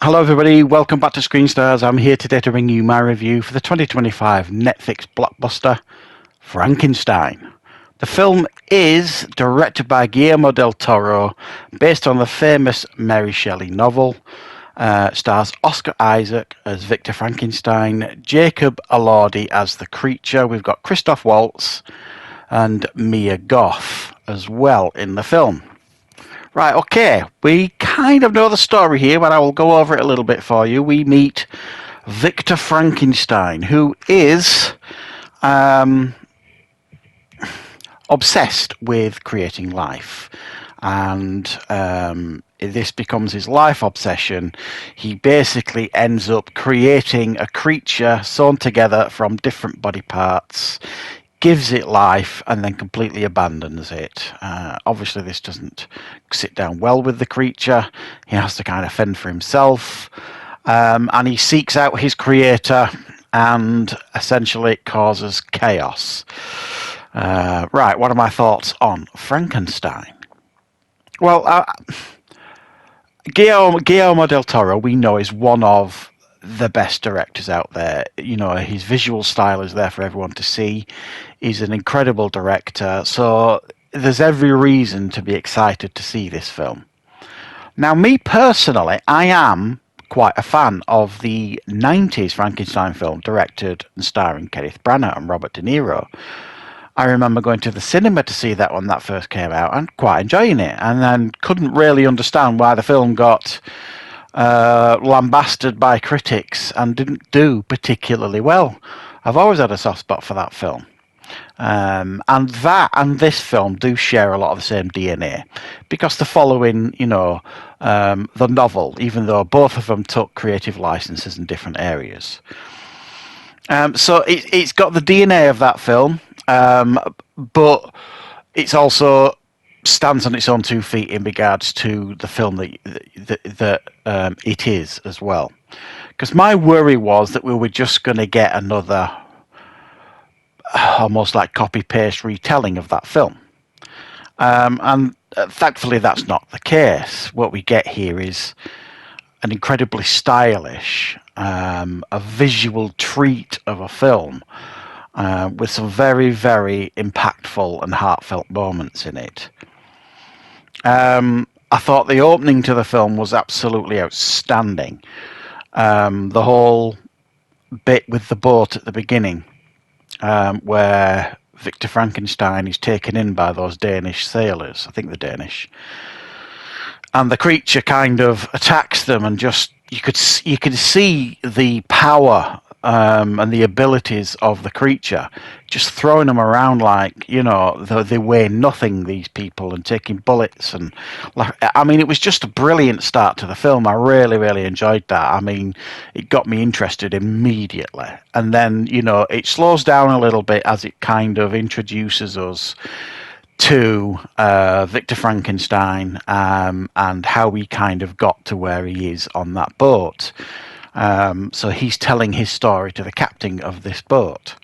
Hello everybody, welcome back to Screenstars. I'm here today to bring you my review for the 2025 Netflix blockbuster, Frankenstein. The film is directed by Guillermo del Toro, based on the famous Mary Shelley novel. Stars Oscar Isaac as Victor Frankenstein, Jacob Elordi as the creature. We've got Christoph Waltz and Mia Goth as well in the film. Right, okay, we kind of know the story here, but I will go over it a little bit for you. We meet Victor Frankenstein, who is obsessed with creating life. And this becomes his life obsession. He basically ends up creating a creature sewn together from different body parts, gives it life, and then completely abandons it. Obviously, this doesn't sit down well with the creature. He has to kind of fend for himself. And he seeks out his creator, and essentially it causes chaos. Right, what are my thoughts on Frankenstein? Well, Guillermo del Toro, we know, is one of the best directors out there. You know, his visual style is there for everyone to see. He's an incredible director, so there's every reason to be excited to see this film. Now, me personally, I am quite a fan of the 90s Frankenstein film, directed and starring Kenneth Branagh and Robert De Niro. I remember going to the cinema to see that when that first came out and quite enjoying it, and then couldn't really understand why the film got lambasted by critics and didn't do particularly well. I've always had a soft spot for that film. And that and this film do share a lot of the same DNA, because they're following, the novel, even though both of them took creative licenses in different areas. So it's got the DNA of that film, but it's also stands on its own 2 feet in regards to the film that it is as well. Because my worry was that we were just going to get another almost like copy-paste retelling of that film. And thankfully that's not the case. What we get here is an incredibly stylish, a visual treat of a film, with some very, very impactful and heartfelt moments in it. I thought the opening to the film was absolutely outstanding. The whole bit with the boat at the beginning, where Victor Frankenstein is taken in by those Danish sailors, I think they're Danish, and the creature kind of attacks them, and just you can see the power and the abilities of the creature, just throwing them around like, they weigh nothing, these people, and taking bullets. And it was just a brilliant start to the film. I really, really enjoyed that. I mean, it got me interested immediately. And then, it slows down a little bit as it kind of introduces us to Victor Frankenstein, and how he kind of got to where he is on that boat. So he's telling his story to the captain of this boat.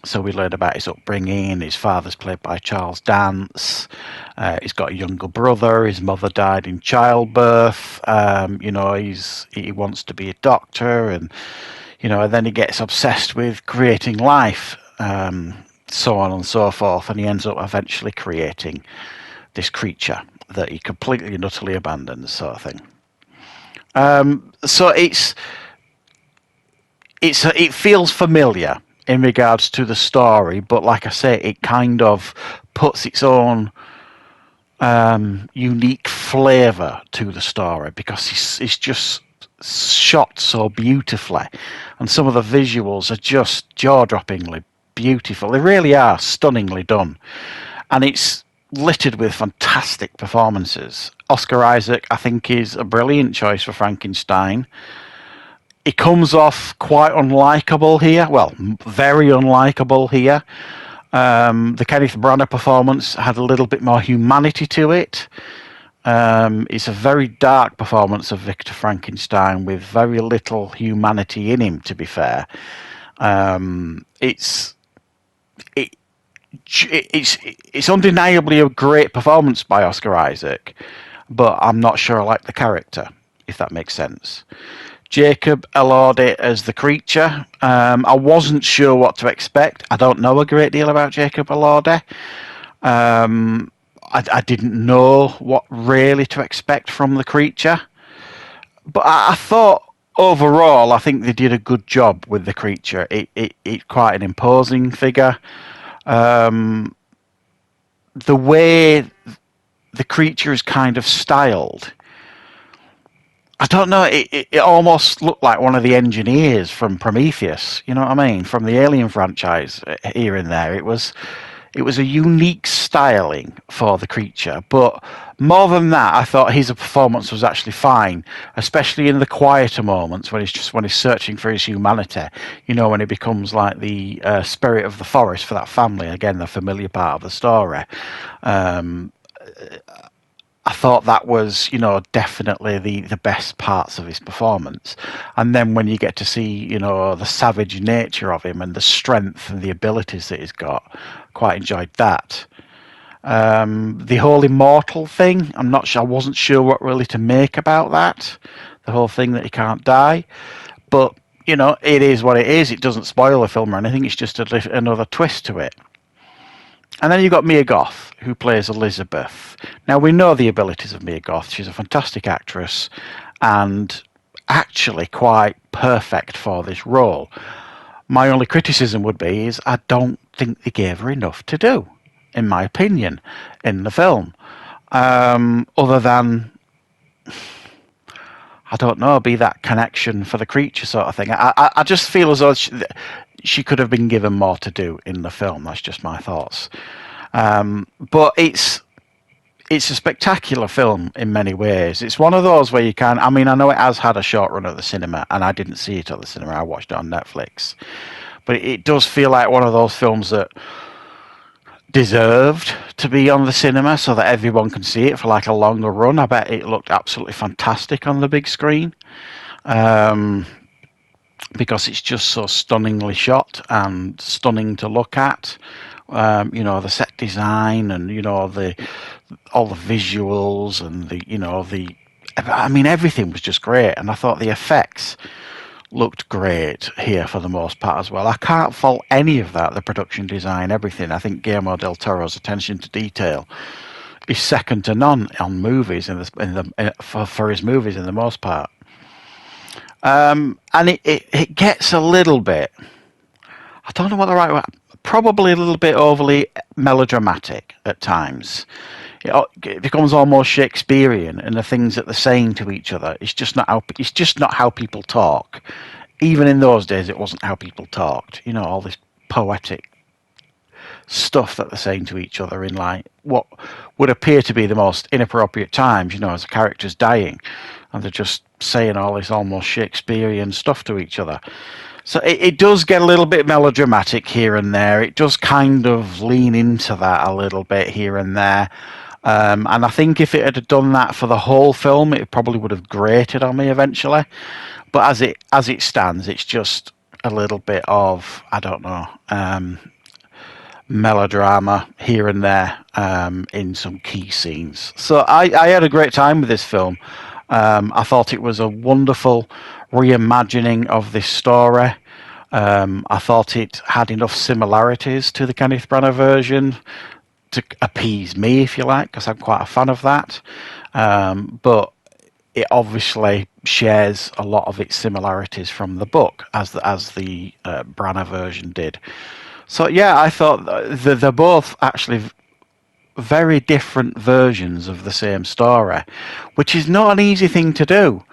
So we learn about his upbringing. His father's played by Charles Dance. He's got a younger brother. His mother died in childbirth. He wants to be a doctor, and then he gets obsessed with creating life, so on and so forth, and he ends up eventually creating this creature that he completely and utterly abandons, sort of thing. So it feels familiar in regards to the story, but like I say, it kind of puts its own unique flavour to the story, because it's just shot so beautifully, and some of the visuals are just jaw-droppingly beautiful. They really are stunningly done, and it's littered with fantastic performances. Oscar Isaac, I think, is a brilliant choice for Frankenstein. He comes off quite unlikable here. Well, very unlikable here. The Kenneth Branagh performance had a little bit more humanity to it. It's a very dark performance of Victor Frankenstein with very little humanity in him, to be fair. It's undeniably a great performance by Oscar Isaac, but I'm not sure I like the character. if that makes sense. Jacob Elordi as the creature. I wasn't sure what to expect. I don't know a great deal about Jacob Elordi. I didn't know what really to expect from the creature. But I thought overall, I think they did a good job with the creature. It's quite an imposing figure. The way the creature is kind of styled, I don't know. It almost looked like one of the engineers from Prometheus. You know what I mean? From the Alien franchise here and there. It was a unique styling for the creature, but more than that, I thought his performance was actually fine, especially in the quieter moments when he's searching for his humanity. You know, when he becomes like the spirit of the forest for that family. Again, the familiar part of the story. I thought that was, definitely the best parts of his performance. And then when you get to see, the savage nature of him and the strength and the abilities that he's got, quite enjoyed that. The whole immortal thing, I'm not sure. I wasn't sure what really to make about that. The whole thing that he can't die, but it is what it is. It doesn't spoil the film or anything. It's just another twist to it. And then you've got Mia Goth, who plays Elizabeth. Now, we know the abilities of Mia Goth. She's a fantastic actress and actually quite perfect for this role. My only criticism would be is I don't think they gave her enough to do, in my opinion, in the film. Other than, I don't know, be that connection for the creature sort of thing. I just feel as though she could have been given more to do in the film. That's just my thoughts. But it's a spectacular film in many ways. It's one of those where I know it has had a short run at the cinema, and I didn't see it at the cinema. I watched it on Netflix. But it does feel like one of those films that deserved to be on the cinema so that everyone can see it for like a longer run. I bet it looked absolutely fantastic on the big screen. Because it's just so stunningly shot and stunning to look at. The set design and all the visuals and everything was just great. And I thought the effects looked great here for the most part as well. I can't fault any of that, the production design, everything. I think Guillermo del Toro's attention to detail is second to none on movies for his movies in the most part. And it gets a little bit, I don't know what the right word, probably a little bit overly melodramatic at times. It becomes almost Shakespearean, and the things that they're saying to each other, it's just not how people talk. Even in those days, it wasn't how people talked. All this poetic stuff that they're saying to each other in like what would appear to be the most inappropriate times, as a character's dying, and they're just saying all this almost Shakespearean stuff to each other. So it does get a little bit melodramatic here and there. It does kind of lean into that a little bit here and there. And I think if it had done that for the whole film, it probably would have grated on me eventually. But as it stands, it's just a little bit of, I don't know, melodrama here and there in some key scenes. So I had a great time with this film. I thought it was a wonderful reimagining of this story. I thought it had enough similarities to the Kenneth Branagh version to appease me, if you like, because I'm quite a fan of that. But it obviously shares a lot of its similarities from the book, as the Branagh version did. So yeah, I thought they're both actually very different versions of the same story, which is not an easy thing to do.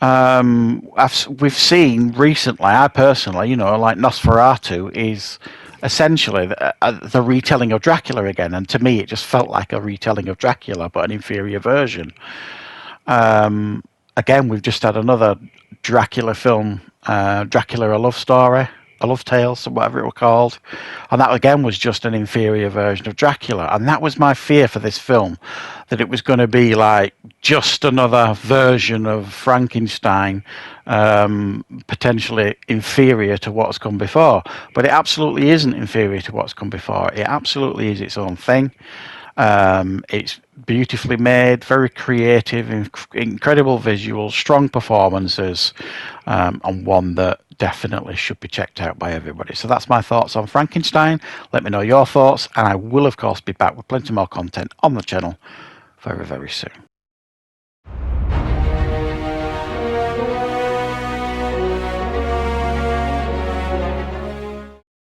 We've seen recently, I personally, like Nosferatu is essentially the retelling of Dracula again, and to me it just felt like a retelling of Dracula, but an inferior version. Again, we've just had another Dracula film, Dracula: A Love Story, A Love Tale, so whatever it was called, and that again was just an inferior version of Dracula. And that was my fear for this film, that it was going to be like just another version of Frankenstein, potentially inferior to what's come before. But it absolutely isn't inferior to what's come before. It absolutely is its own thing. It's beautifully made, very creative, incredible visuals, strong performances, and one that definitely should be checked out by everybody. So that's my thoughts on Frankenstein. Let me know your thoughts, and I will of course be back with plenty more content on the channel very, very soon.